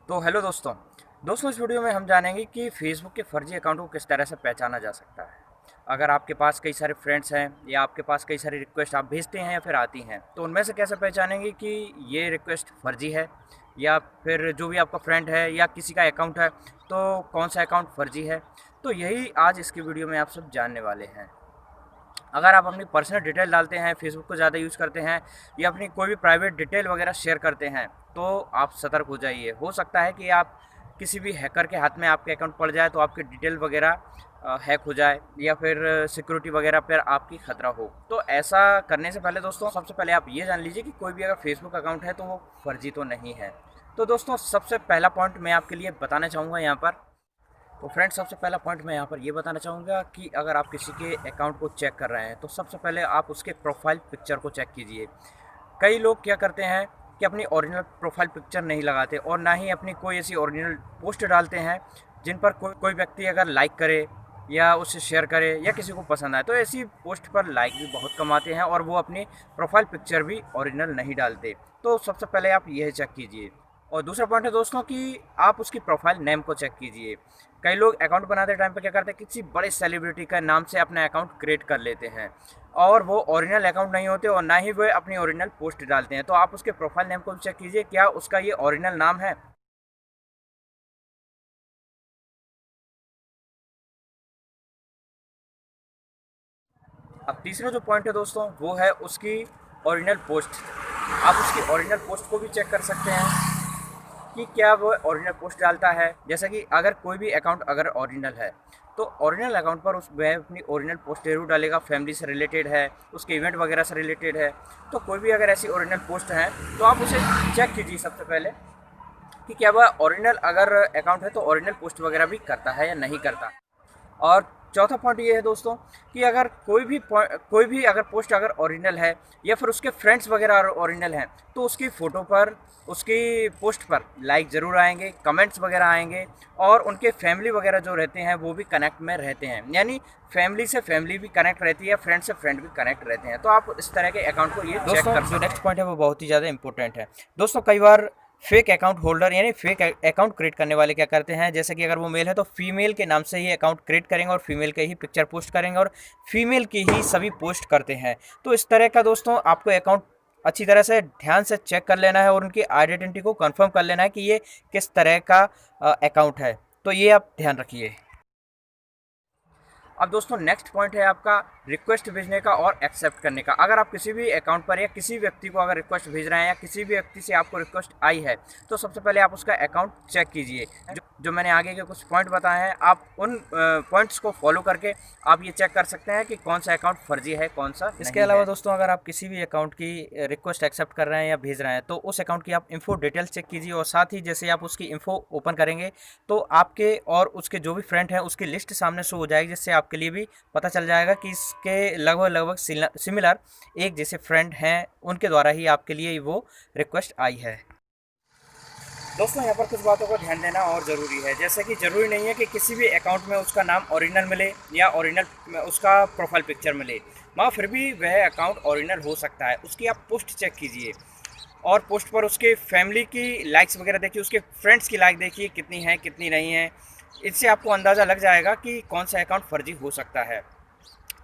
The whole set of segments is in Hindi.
तो हेलो दोस्तों इस वीडियो में हम जानेंगे कि फेसबुक के फर्जी अकाउंट को किस तरह से पहचाना जा सकता है। अगर आपके पास कई सारे फ्रेंड्स हैं या आपके पास कई सारी रिक्वेस्ट आप भेजते हैं या फिर आती हैं, तो उनमें से कैसे पहचानेंगे कि ये रिक्वेस्ट फर्जी है या फिर जो भी आपका फ्रेंड है या किसी का अकाउंट है, तो कौन सा अकाउंट फर्जी है। तो यही आज इसकी वीडियो में आप सब जानने वाले हैं। अगर आप अपनी पर्सनल डिटेल डालते हैं, फेसबुक को ज़्यादा यूज़ करते हैं या अपनी कोई भी प्राइवेट डिटेल वगैरह शेयर करते हैं, तो आप सतर्क हो जाइए। हो सकता है कि आप किसी भी हैकर के हाथ में आपके अकाउंट पड़ जाए, तो आपकी डिटेल वगैरह हैक हो जाए या फिर सिक्योरिटी वगैरह पर आपकी ख़तरा हो। तो ऐसा करने से पहले दोस्तों, सबसे पहले आप ये जान लीजिए कि कोई भी अगर फेसबुक अकाउंट है तो वो फर्जी तो नहीं है। तो दोस्तों, सबसे पहला पॉइंट मैं आपके लिए बताना चाहूँगा यहाँ पर। तो फ्रेंड्स, सबसे पहला पॉइंट मैं यहाँ पर ये बताना चाहूँगा कि अगर आप किसी के अकाउंट को चेक कर रहे हैं, तो सबसे पहले आप उसके प्रोफाइल पिक्चर को चेक कीजिए। कई लोग क्या करते हैं कि अपनी ओरिजिनल प्रोफाइल पिक्चर नहीं लगाते और ना ही अपनी कोई ऐसी ओरिजिनल पोस्ट डालते हैं जिन पर कोई व्यक्ति अगर लाइक करे या उसे शेयर करे या किसी को पसंद आए, तो ऐसी पोस्ट पर लाइक भी बहुत कम आते हैं और वो अपनी प्रोफाइल पिक्चर भी ओरिजिनल नहीं डालते। तो सबसे पहले आप यह चेक कीजिए। और दूसरा पॉइंट है दोस्तों कि आप उसकी प्रोफाइल नेम को चेक कीजिए। कई लोग अकाउंट बनाते टाइम पे क्या करते हैं, किसी बड़े सेलिब्रिटी का नाम से अपना अकाउंट क्रिएट कर लेते हैं और वो ओरिजिनल अकाउंट नहीं होते और ना ही वो अपनी ओरिजिनल पोस्ट डालते हैं। तो आप उसके प्रोफाइल नेम को भी चेक कीजिए, क्या उसका ये ओरिजिनल नाम है। अब तीसरा जो पॉइंट है दोस्तों, वो है उसकी ओरिजिनल पोस्ट। आप उसकी ओरिजिनल पोस्ट को भी चेक कर सकते हैं कि क्या वो ओरिजिनल पोस्ट डालता है। जैसा कि अगर कोई भी अकाउंट अगर ओरिजिनल है, तो ओरिजिनल अकाउंट पर वह अपनी ओरिजिनल पोस्ट जरूर डालेगा। फैमिली से रिलेटेड है, उसके इवेंट वगैरह से रिलेटेड है, तो कोई भी अगर ऐसी ओरिजिनल पोस्ट है तो आप उसे चेक कीजिए सबसे पहले कि क्या वह ओरिजिनल अगर अकाउंट है तो ओरिजिनल पोस्ट वगैरह भी करता है या नहीं करता। और चौथा पॉइंट ये है दोस्तों कि अगर कोई भी अगर पोस्ट अगर ओरिजिनल है या फिर उसके फ्रेंड्स वगैरह ओरिजिनल हैं, तो उसकी फ़ोटो पर, उसकी पोस्ट पर लाइक ज़रूर आएंगे, कमेंट्स वगैरह आएंगे और उनके फैमिली वगैरह जो रहते हैं वो भी कनेक्ट में रहते हैं। यानी फैमिली से फैमिली भी कनेक्ट रहती है, फ्रेंड से फ्रेंड भी कनेक्ट रहते हैं। तो आप इस तरह के अकाउंट को ये चेक कर सकते हैं। नेक्स्ट पॉइंट है वो बहुत ही ज़्यादा इंपॉर्टेंट है दोस्तों। कई बार फेक अकाउंट होल्डर यानी फेक अकाउंट क्रिएट करने वाले क्या करते हैं, जैसे कि अगर वो मेल है तो फीमेल के नाम से ही अकाउंट क्रिएट करेंगे और फीमेल के ही पिक्चर पोस्ट करेंगे और फीमेल की ही सभी पोस्ट करते हैं। तो इस तरह का दोस्तों आपको अकाउंट अच्छी तरह से ध्यान से चेक कर लेना है और उनकी आइडेंटिटी को कंफर्म कर लेना है कि ये किस तरह का अकाउंट है। तो ये आप ध्यान रखिए। अब दोस्तों, नेक्स्ट पॉइंट है आपका रिक्वेस्ट भेजने का और एक्सेप्ट करने का। अगर आप किसी भी अकाउंट पर या किसी व्यक्ति को अगर रिक्वेस्ट भेज रहे हैं या किसी भी व्यक्ति से आपको रिक्वेस्ट आई है, तो सबसे पहले आप उसका अकाउंट चेक कीजिए। जो मैंने आगे के कुछ पॉइंट बताए हैं, आप उन पॉइंट्स को फॉलो करके आप ये चेक कर सकते हैं कि कौन सा अकाउंट फर्जी है, कौन सा नहीं। इसके अलावा दोस्तों, अगर आप किसी भी अकाउंट की रिक्वेस्ट एक्सेप्ट कर रहे हैं या भेज रहे हैं, तो उस अकाउंट की आप इन्फो डिटेल्स चेक कीजिए और साथ ही जैसे आप उसकी इन्फो ओपन करेंगे तो आपके और उसके जो भी फ्रेंड हैं उसकी लिस्ट सामने शो हो जाएगी, जिससे आपके लिए भी पता चल जाएगा कि इसके लगभग सिमिलर एक जैसे फ्रेंड हैं, उनके द्वारा ही आपके लिए वो रिक्वेस्ट आई है। दोस्तों, यहाँ पर कुछ बातों को ध्यान देना और ज़रूरी है, जैसे कि ज़रूरी नहीं है कि किसी भी अकाउंट में उसका नाम ओरिजिनल मिले या ओरिजिनल उसका प्रोफाइल पिक्चर मिले, मगर फिर भी वह अकाउंट ओरिजिनल हो सकता है। उसकी आप पोस्ट चेक कीजिए और पोस्ट पर उसके फैमिली की लाइक्स वगैरह देखिए, उसके फ्रेंड्स की लाइक देखिए कितनी है कितनी नहीं है। इससे आपको अंदाज़ा लग जाएगा कि कौन सा अकाउंट फर्जी हो सकता है,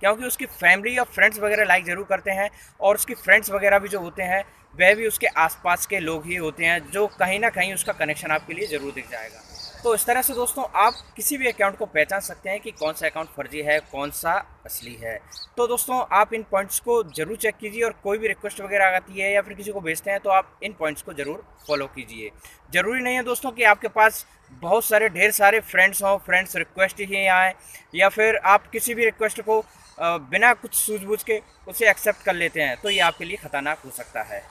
क्योंकि उसकी फैमिली या फ्रेंड्स वगैरह लाइक ज़रूर करते हैं और उसकी फ्रेंड्स वगैरह भी जो होते हैं वह भी उसके आसपास के लोग ही होते हैं, जो कहीं ना कहीं उसका कनेक्शन आपके लिए ज़रूर दिख जाएगा। तो इस तरह से दोस्तों आप किसी भी अकाउंट को पहचान सकते हैं कि कौन सा अकाउंट फर्जी है, कौन सा असली है। तो दोस्तों, आप इन पॉइंट्स को ज़रूर चेक कीजिए और कोई भी रिक्वेस्ट वगैरह आती है या फिर किसी को भेजते हैं तो आप इन पॉइंट्स को ज़रूर फॉलो कीजिए। ज़रूरी नहीं है दोस्तों कि आपके पास बहुत सारे ढेर सारे फ्रेंड्स हों, फ्रेंड्स रिक्वेस्ट ही आए या फिर आप किसी भी रिक्वेस्ट को बिना कुछ सूझबूझ के उसे एक्सेप्ट कर लेते हैं, तो ये आपके लिए ख़तरनाक हो सकता है।